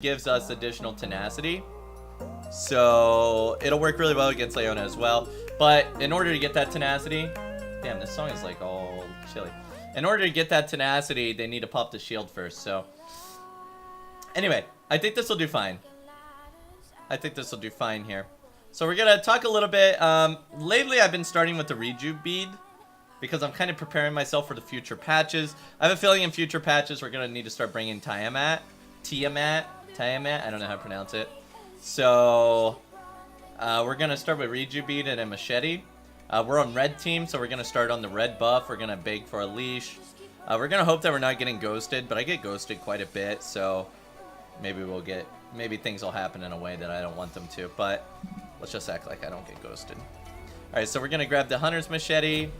gives us additional tenacity. So it'll work really well against Leona as well. But in order to get that tenacity... Damn, this song is like all chilly. In order to get that tenacity, they need to pop the shield first, so... Anyway, I think this will do fine. I think this will do fine here. So we're gonna talk a little bit. Lately, I've been starting with the Rejuve bead because I'm kind of preparing myself for the future patches. I have a feeling in future patches, we're gonna need to start bringing Tiamat. I don't know how to pronounce it. So we're gonna start with Rejuve bead and a machete. We're on red team, so we're gonna start on the red buff. We're gonna beg for a leash. We're gonna hope that we're not getting ghosted, but I get ghosted quite a bit, so maybe we'll get, maybe things will happen in a way that I don't want them to, but let's just act like I don't get ghosted. Alright, so we're gonna grab the Hunter's Machete,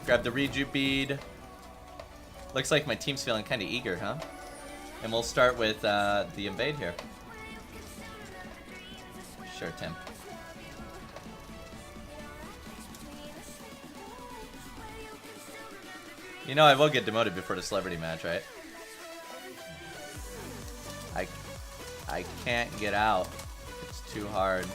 grab the Rejuve bead. Looks like my team's feeling kind of eager, huh? And we'll start with the invade here. Sure, Tim. You know I will get demoted before the celebrity match, right? I can't get out. It's too hard.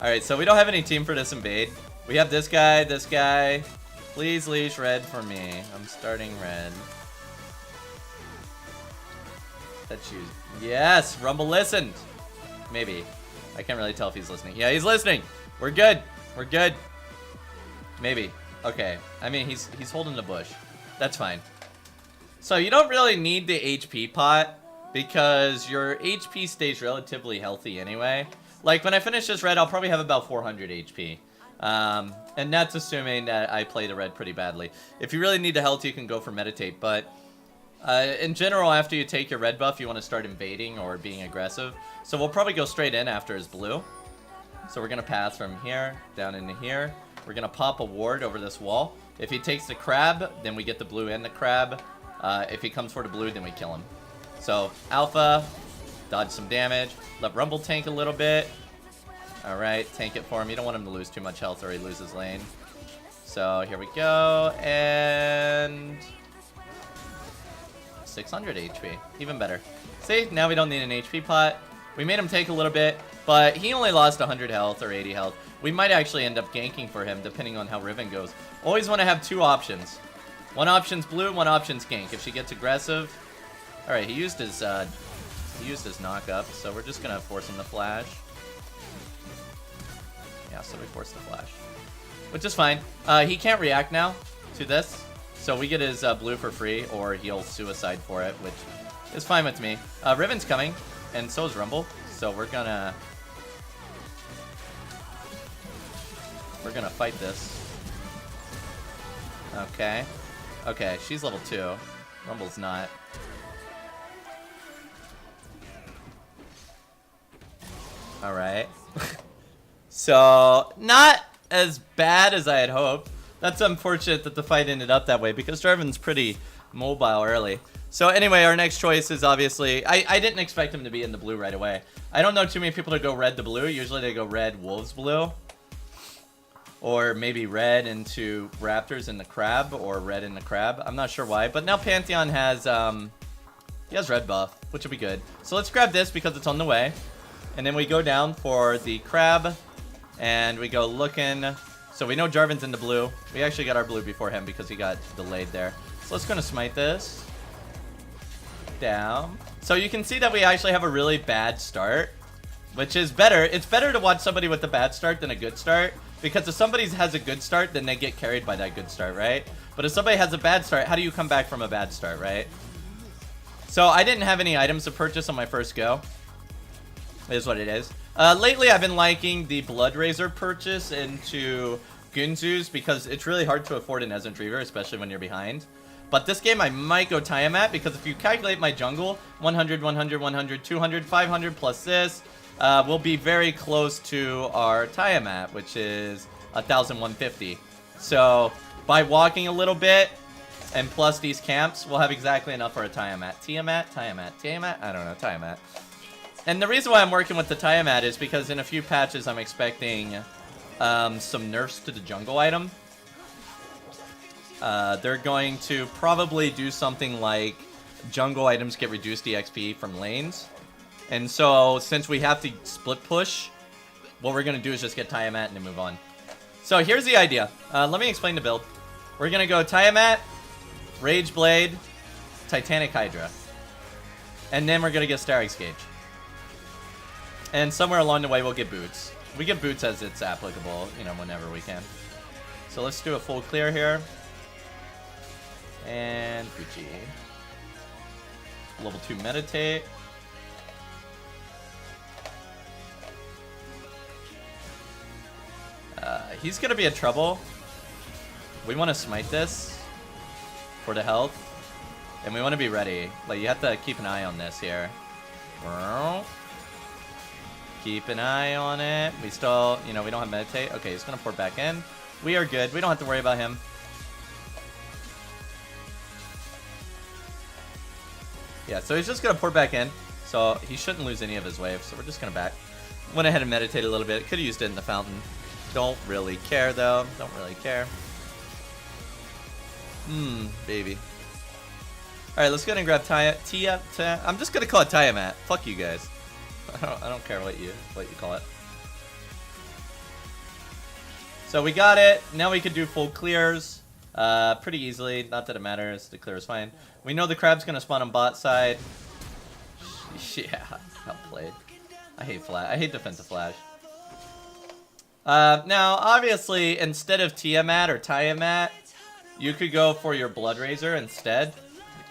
Alright, so we don't have any team for this invade. We have this guy, this guy. Please leash red for me. I'm starting red. That's you. Yes, Rumble listened. Maybe. I can't really tell if he's listening. Yeah, he's listening. We're good. We're good. Maybe. Okay. I mean, he's holding the bush. That's fine. So you don't really need the HP pot because your HP stays relatively healthy anyway. Like when I finish this red, I'll probably have about 400 HP. And that's assuming that I play the red pretty badly. If you really need the health, you can go for meditate. But in general, after you take your red buff, you want to start invading or being aggressive. So we'll probably go straight in after his blue. So we're going to pass from here down into here. We're going to pop a ward over this wall. If he takes the crab, then we get the blue and the crab. If he comes for the blue, then we kill him. So, Alpha, dodge some damage. Let Rumble tank a little bit. Alright, tank it for him. You don't want him to lose too much health or he loses lane. So, here we go. And 600 HP. Even better. See, now we don't need an HP pot. We made him take a little bit, but he only lost 100 health or 80 health. We might actually end up ganking for him, depending on how Riven goes. Always want to have two options. One option's blue, one option's gank. If she gets aggressive... Alright, he used his knock up, so we're just gonna force him to flash. Yeah, so we force the flash. Which is fine. He can't react now to this, so we get his blue for free, or he'll suicide for it, which is fine with me. Riven's coming, and so is Rumble, so we're gonna fight this. Okay. Okay, she's level 2. Rumble's not. Alright. So, not as bad as I had hoped. That's unfortunate that the fight ended up that way because Jarvan's pretty mobile early. So anyway, our next choice is obviously... I didn't expect him to be in the blue right away. I don't know too many people to go red to blue. Usually they go red, wolves blue. Or maybe red into raptors in the crab, or red in the crab. I'm not sure why, but now Pantheon has, he has red buff, which will be good. So let's grab this because it's on the way. And then we go down for the crab, and we go looking. So we know Jarvan's in the blue. We actually got our blue before him because he got delayed there. So let's go to smite this. Down. So you can see that we actually have a really bad start, which is better. It's better to watch somebody with a bad start than a good start. Because if somebody has a good start, then they get carried by that good start, right? But if somebody has a bad start, how do you come back from a bad start, right? So I didn't have any items to purchase on my first go. It is what it is. Lately, I've been liking the Blood Razor purchase into Gunzu's because it's really hard to afford an Ezreal Reaver, especially when you're behind. But this game, I might go Tiamat because if you calculate my jungle, 100, 100, 100, 200, 500 plus this, we'll be very close to our Tiamat, which is 1,150. So by walking a little bit and plus these camps, we'll have exactly enough for a Tiamat. Tiamat? I don't know, Tiamat. And the reason why I'm working with the Tiamat is because in a few patches I'm expecting some nerfs to the jungle item. They're going to probably do something like jungle items get reduced EXP from lanes. And so, since we have to split push, what we're going to do is just get Tiamat and then move on. So, here's the idea. Let me explain the build. We're going to go Tiamat, Rage Blade, Titanic Hydra. And then we're going to get Starix Gauge. And somewhere along the way, we'll get Boots. We get Boots as it's applicable, you know, whenever we can. So, let's do a full clear here. And Gucci. Level 2 Meditate. He's gonna be in trouble. We want to smite this for the health, and we want to be ready. Like, you have to keep an eye on this here. Keep an eye on it. We still, you know, we don't have meditate. Okay, he's gonna pour back in. We are good. We don't have to worry about him. Yeah, so he's just gonna pour back in. So he shouldn't lose any of his waves. So we're just gonna back. Went ahead and meditate a little bit. Could have used it in the fountain. Don't really care though. Don't really care. Baby. Alright, let's go ahead and grab Tia. I'm just gonna call it Tiamat. Fuck you guys. I don't care what you call it. So we got it. Now we can do full clears. Pretty easily. Not that it matters. The clear is fine. We know the crab's gonna spawn on bot side. Yeah, well played. I hate flash. I hate defensive flash. Now, obviously, instead of Tiamat or Tiamat, you could go for your Blood Razor instead.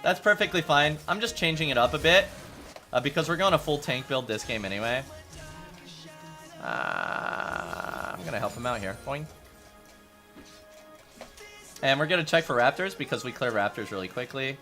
That's perfectly fine. I'm just changing it up a bit, because we're going a full tank build this game anyway. I'm going to help him out here. Boing. And we're going to check for Raptors, because we clear Raptors really quickly.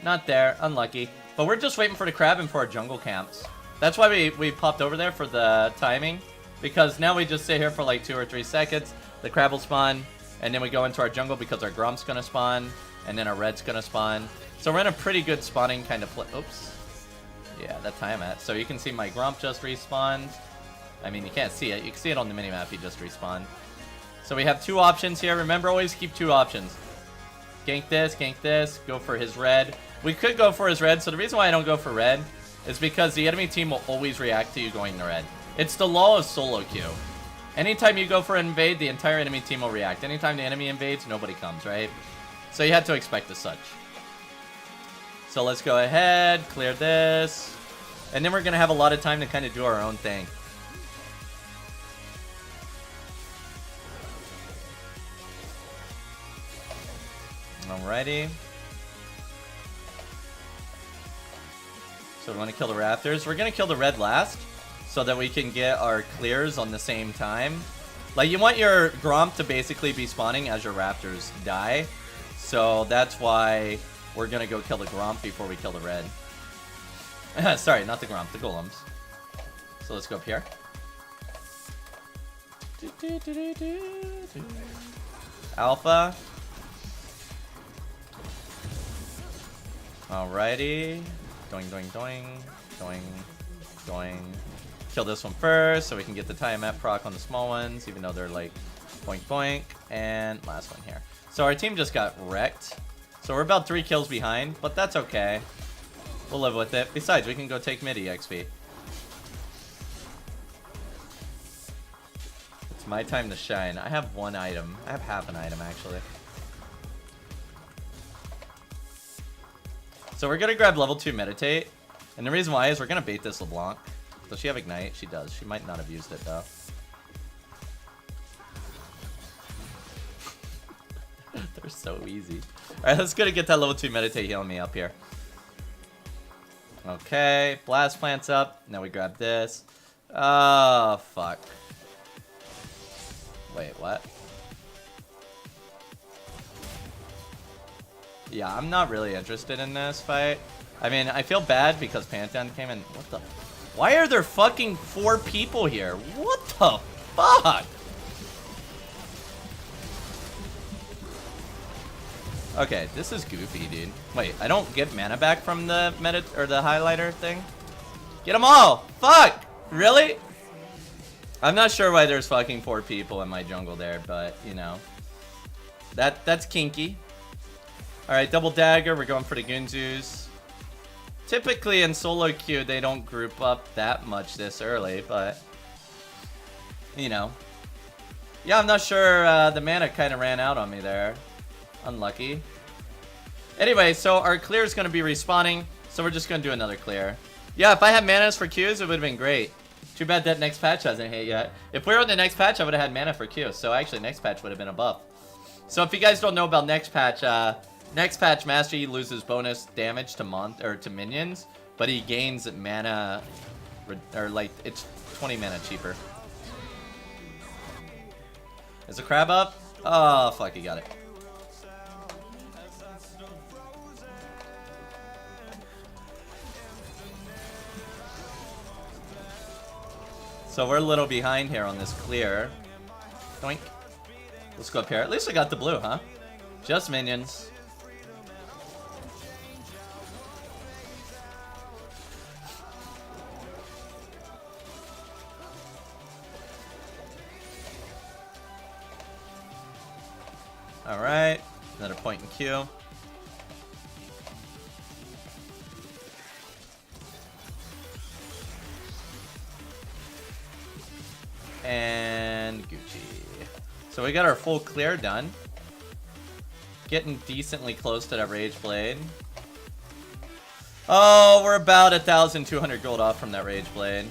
Not there. Unlucky. But we're just waiting for the crab and for our jungle camps. That's why we popped over there for the timing. Because now we just sit here for like 2 or 3 seconds. The crab will spawn. And then we go into our jungle because our Grump's going to spawn. And then our Red's going to spawn. So we're in a pretty good spawning kind of Oops. Yeah, that Tiamat. So you can see my Grump just respawned. I mean, you can't see it. You can see it on the minimap. He just respawned. So we have 2 options here. Remember, always keep 2 options. Gank this, go for his red. We could go for his red. So the reason why I don't go for red is because the enemy team will always react to you going to red. It's the law of solo queue. Anytime you go for an invade, the entire enemy team will react. Anytime the enemy invades, nobody comes, right? So you have to expect as such. So let's go ahead, clear this. And then we're going to have a lot of time to kind of do our own thing. Alrighty. So we want to kill the Raptors. We're going to kill the red last, so that we can get our clears on the same time. Like, you want your Gromp to basically be spawning as your Raptors die. So that's why we're going to go kill the Gromp before we kill the red. Sorry, not the Gromp, the Golems. So let's go up here. Alpha. Alrighty. Doing, doing, doing. Doing, doing. Kill this one first so we can get the Tiamat proc on the small ones, even though they're like boink boink. And last one here. So our team just got wrecked. So we're about 3 kills behind, but that's okay. We'll live with it. Besides, we can go take mid EXP. It's my time to shine. I have 1 item. I have half an item, actually. So we're going to grab level 2 Meditate. And the reason why is we're going to bait this LeBlanc. Does she have Ignite? She does. She might not have used it, though. They're so easy. Alright, let's go to get that level 2 Meditate healing me up here. Okay, Blast Plant's up. Now we grab this. Oh, fuck. Wait, what? Yeah, I'm not really interested in this fight. I mean, I feel bad because Pantheon came in. What the... Why are there fucking 4 people here? What the fuck? Okay, this is goofy, dude. Wait, I don't get mana back from the the highlighter thing? Get them all! Fuck! Really? I'm not sure why there's fucking 4 people in my jungle there, but, you know. That's kinky. Alright, double dagger. We're going for the Gunzus. Typically in solo queue, they don't group up that much this early, but, you know. Yeah, I'm not sure, the mana kind of ran out on me there. Unlucky. Anyway, so our clear is going to be respawning, so we're just going to do another clear. Yeah, if I had manas for queues, it would have been great. Too bad that next patch hasn't hit yet. If we were on the next patch, I would have had mana for queues, so actually next patch would have been a buff. So if you guys don't know about next patch, Master Yi loses bonus damage to minions, but he gains mana, or like, it's 20 mana cheaper. Is the crab up? Oh, fuck, he got it. So we're a little behind here on this clear. Doink. Let's go up here. At least I got the blue, huh? Just minions. Alright. Another point in queue. And Gucci. So we got our full clear done. Getting decently close to that Rage Blade. Oh, we're about 1,200 gold off from that Rage Blade.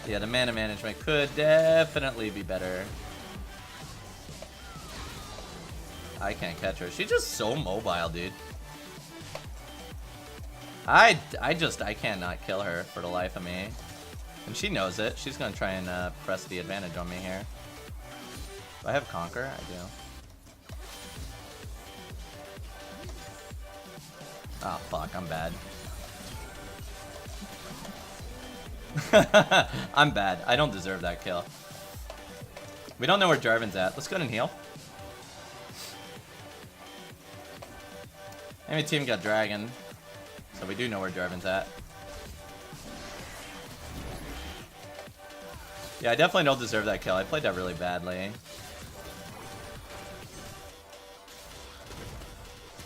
Yeah, the mana management could definitely be better. I can't catch her. She's just so mobile, dude. I cannot kill her for the life of me. And she knows it. She's gonna try and press the advantage on me here. Do I have Conquer? I do. Oh, fuck. I'm bad. I'm bad. I don't deserve that kill. We don't know where Jarvan's at. Let's go ahead and heal. Enemy team got Dragon. So we do know where Jarvan's at. Yeah, I definitely don't deserve that kill. I played that really badly.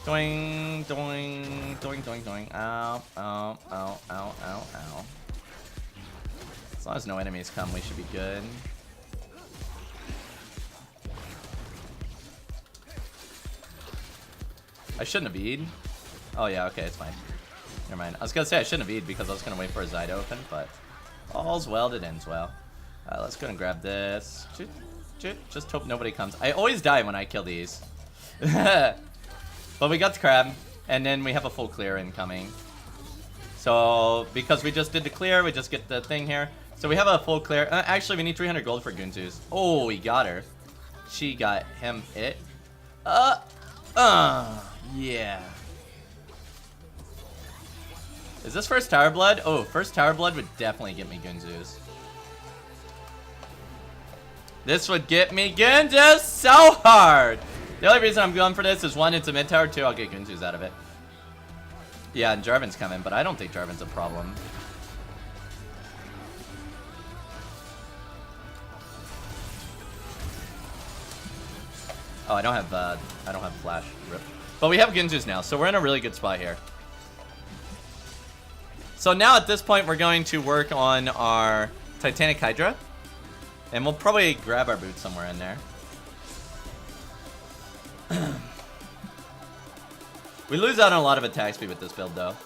Doing, doing, doing, doing, doing. Ow, ow, ow, ow, ow, ow. As long as no enemies come, we should be good. I shouldn't have E'd. Oh yeah, okay, it's fine. Never mind. I was gonna say I shouldn't have E'd because I was gonna wait for a Zai to open, but all's well that ends well. Let's go and grab this. Just hope nobody comes. I always die when I kill these. But we got the crab, and then we have a full clear incoming. So, because we just did the clear, we just get the thing here. So we have a full clear. Actually, we need 300 gold for Gunzu's. Oh, we got her. She got him it. Yeah. Is this first Tower Blood? Oh, first Tower Blood would definitely get me Gunzu's. This would get me Gunzu's so hard. The only reason I'm going for this is one, it's a mid tower, two, I'll get Gunzu's out of it. Yeah, and Jarvan's coming, but I don't think Jarvan's a problem. Oh, I don't have flash. Rip. But we have Gunzu's now, so we're in a really good spot here. So now at this point, we're going to work on our Titanic Hydra. And we'll probably grab our boots somewhere in there. We lose out on a lot of attack speed with this build, though.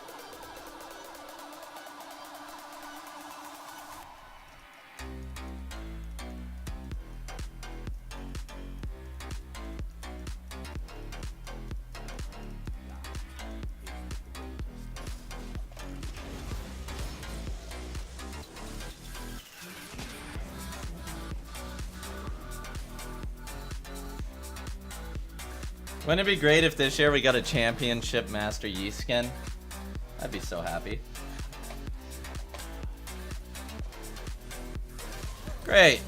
Wouldn't it be great if this year we got a championship Master Yi skin? I'd be so happy. Great.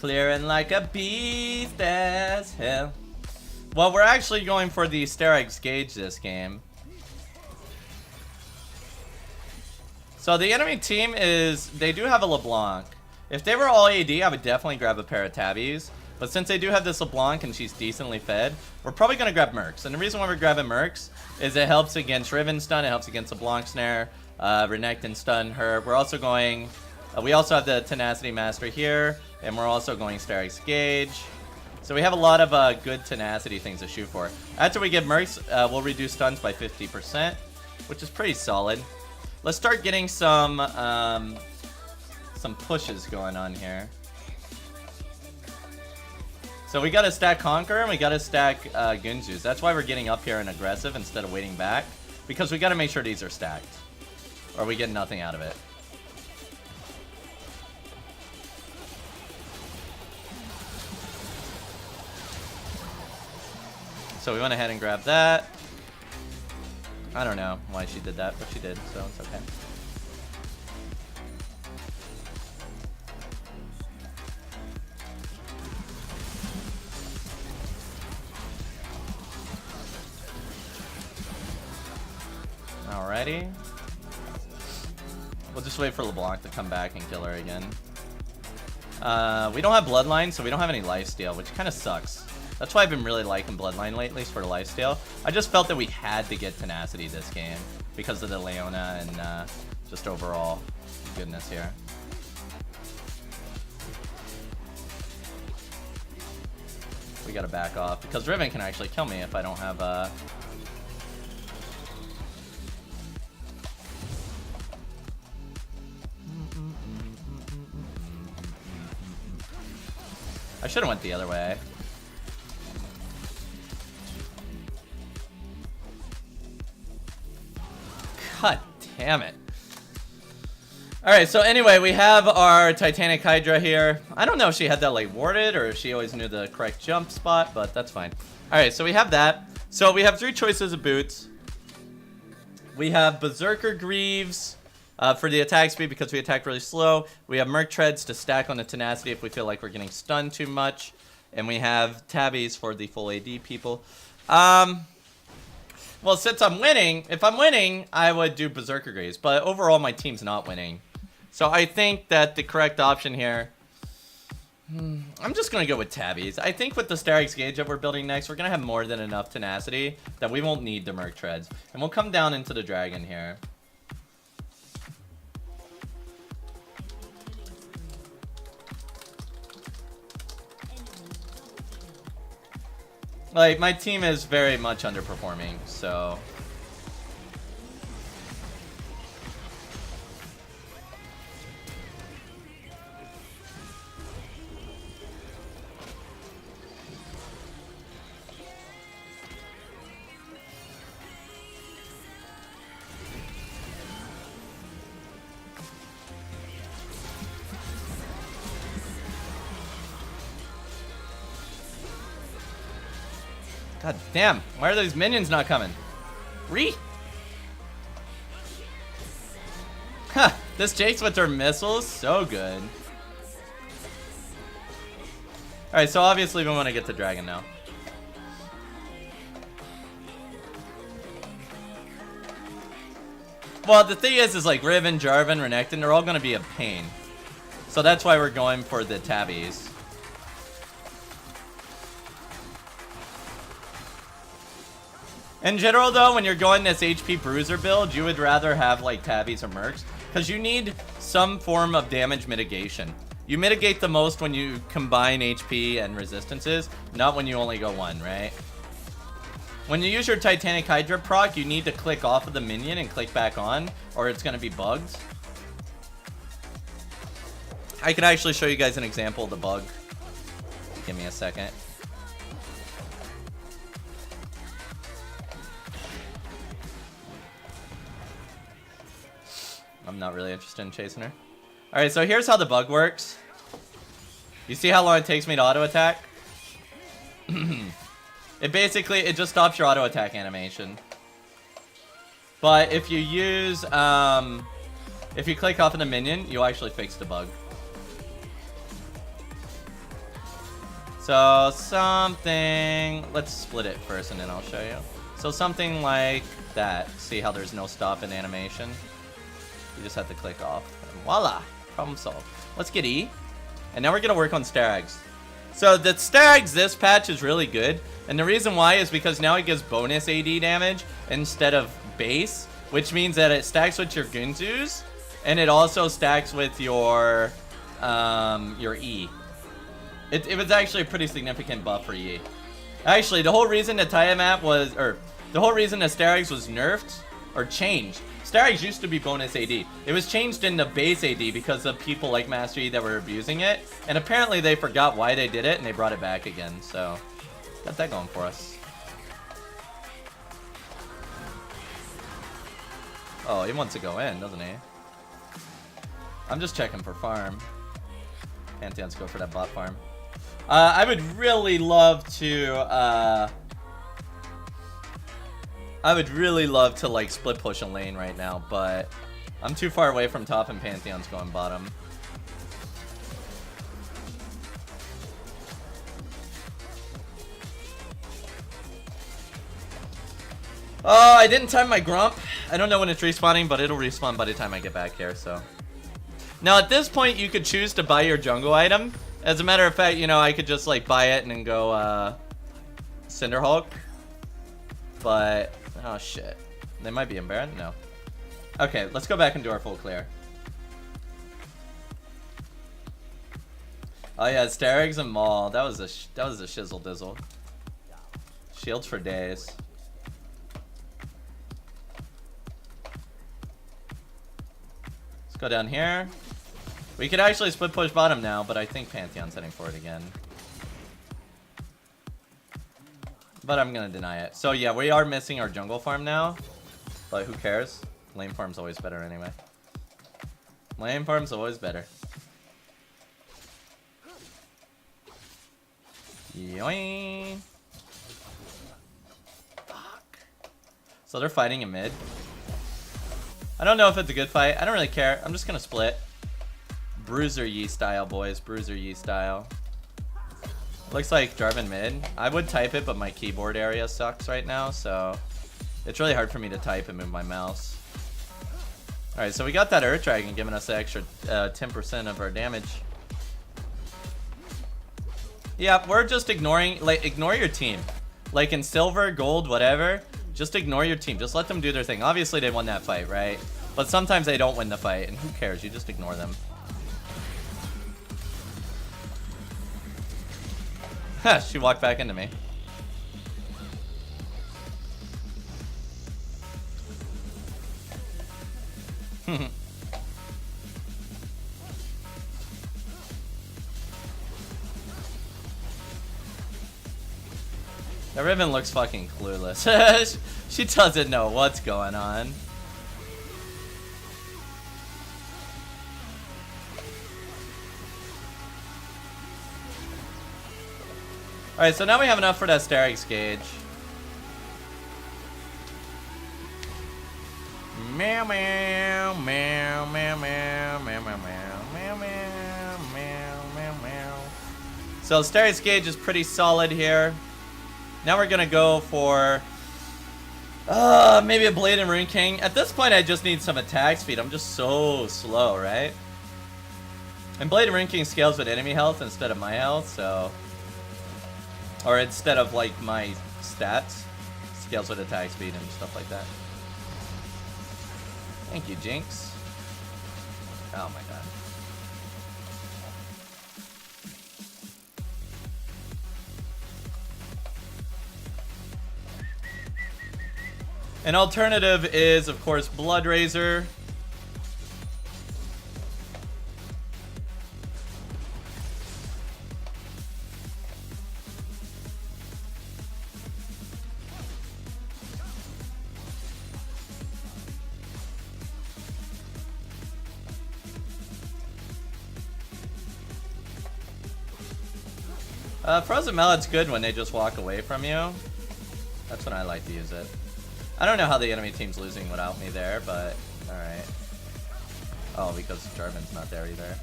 Clearing like a beast as hell. Well, we're actually going for the Sterak's Gauge this game. So the enemy team is, they do have a LeBlanc. If they were all AD, I would definitely grab a pair of tabbies. But since they do have this LeBlanc and she's decently fed, we're probably going to grab Mercs. And the reason why we're grabbing Mercs is it helps against Riven stun, it helps against LeBlanc snare, Renekton stun her. We're also going, we also have the Tenacity Master here, and we're also going Sterak's Gauge. So we have a lot of good Tenacity things to shoot for. After we get Mercs, we'll reduce stuns by 50%, which is pretty solid. Let's start getting some pushes going on here. So we gotta stack Conqueror and we gotta stack Gunzus. That's why we're getting up here and aggressive instead of waiting back. Because we gotta make sure these are stacked. Or we get nothing out of it. So we went ahead and grabbed that. I don't know why she did that, but she did, so it's okay. Alrighty. We'll just wait for LeBlanc to come back and kill her again. We don't have Bloodline, so we don't have any lifesteal, which kind of sucks. That's why I've been really liking Bloodline lately, for the lifesteal. I just felt that we had to get Tenacity this game because of the Leona and just overall goodness here. We gotta back off because Riven can actually kill me if I don't have I should have went the other way. God damn it. Alright, so anyway, we have our Titanic Hydra here. I don't know if she had that like warded or if she always knew the correct jump spot, but that's fine. Alright, so we have that. So we have 3 choices of boots. We have Berserker Greaves for the attack speed because we attack really slow. We have Merc Treads to stack on the Tenacity if we feel like we're getting stunned too much. And we have Tabbies for the full AD people. Well, since I'm winning, if I'm winning, I would do Berserker Greaves. But overall, my team's not winning. So I think that the correct option here... I'm just going to go with Tabbies. I think with the Sterak's Gauge that we're building next, we're going to have more than enough Tenacity that we won't need the Merc Treads. And we'll come down into the Dragon here. Like, my team is very much underperforming, so... God damn, why are those minions not coming? Ha, this Jace with her missiles, so good. Alright, so obviously we want to get the dragon now. Well, the thing is like Riven, Jarvan, Renekton, they're all going to be a pain. So that's why we're going for the Tabbies. In general, though, when you're going this HP Bruiser build, you would rather have, like, Tabbies or Mercs. Because you need some form of damage mitigation. You mitigate the most when you combine HP and resistances, not when you only go one, right? When you use your Titanic Hydra proc, you need to click off of the minion and click back on, or it's going to be bugged. I could actually show you guys an example of the bug. Give me a second. I'm not really interested in chasing her. Alright, so here's how the bug works. You see how long it takes me to auto attack? It just stops your auto attack animation. But if you use, if you click off of the minion, you actually fix the bug. So something, let's split it first and then I'll show you. So something like that. See how there's no stop in animation? You just have to click off. And voila! Problem solved. Let's get E. And now we're going to work on Starags. So the Starags this patch is really good. And the reason why is because now it gives bonus AD damage instead of base. Which means that it stacks with your Gunzus. And it also stacks with your E. It was actually a pretty significant buff for E. Actually, the whole reason the Tiamat was, or the whole reason the Starags was nerfed, or changed. Starags used to be bonus AD. It was changed into base AD because of people like Master Yi that were abusing it. And apparently they forgot why they did it and they brought it back again. So, got that going for us. Oh, he wants to go in, doesn't he? I'm just checking for farm. Pantheon's go for that bot farm. I would really love to, like split push a lane right now, but I'm too far away from top and Pantheon's going bottom. Oh, I didn't time my Grump. I don't know when it's respawning, but it'll respawn by the time I get back here, so. Now, at this point, you could choose to buy your jungle item. As a matter of fact, you know, I could just, like, buy it and then go, Cinderhulk. But, oh, shit. They might be in Baron? No. Okay, let's go back and do our full clear. Oh, yeah, Starags and Maul. That was a shizzle dizzle. Shields for days. Let's go down here. We could actually split push bottom now, but I think Pantheon's heading for it again. But I'm gonna deny it. So yeah, we are missing our jungle farm now. But who cares? Lane farm's always better anyway. Lane farm's always better. Yoing. Fuck. So they're fighting in mid. I don't know if it's a good fight. I don't really care. I'm just gonna split. Bruiser Yi style, boys. Bruiser Yi style. Looks like Jarvan mid. I would type it, but my keyboard area sucks right now, so it's really hard for me to type and move my mouse. Alright, so we got that Earth Dragon giving us the extra 10% of our damage. Yeah, we're just ignoring, like, ignore your team. Like in silver, gold, whatever, just ignore your team. Just let them do their thing. Obviously, they won that fight, right? But sometimes they don't win the fight, and who cares? You just ignore them. She walked back into me. That Riven looks fucking clueless. She doesn't know what's going on. Alright, so now we have enough for that Starags gauge. Meow meow meow meow meow meow meow meow meow meow meow meow. So Starags gauge is pretty solid here. Now we're gonna go for maybe a Blade and Rune King. At this point I just need some attack speed. I'm just so slow, right? And Blade and Rune King scales with enemy health instead of my health, so, or instead of like my stats, scales with attack speed and stuff like that. Thank you, Jinx. Oh my god. An alternative is, of course, Blood Razor. Frozen Mallet's good when they just walk away from you. That's when I like to use it. I don't know how the enemy team's losing without me there, but alright. Oh, because Jarvan's not there either.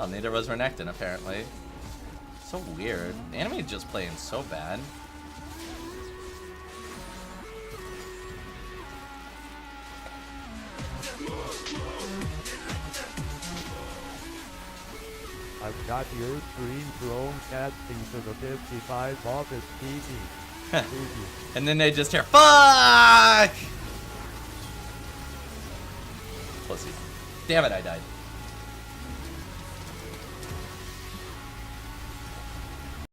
Oh, neither was Renekton, apparently. So weird. The enemy is just playing so bad. I've got your screen thrown casting to the 55 office TV. And then they just hear, fuck! Pussy. Damn it, I died.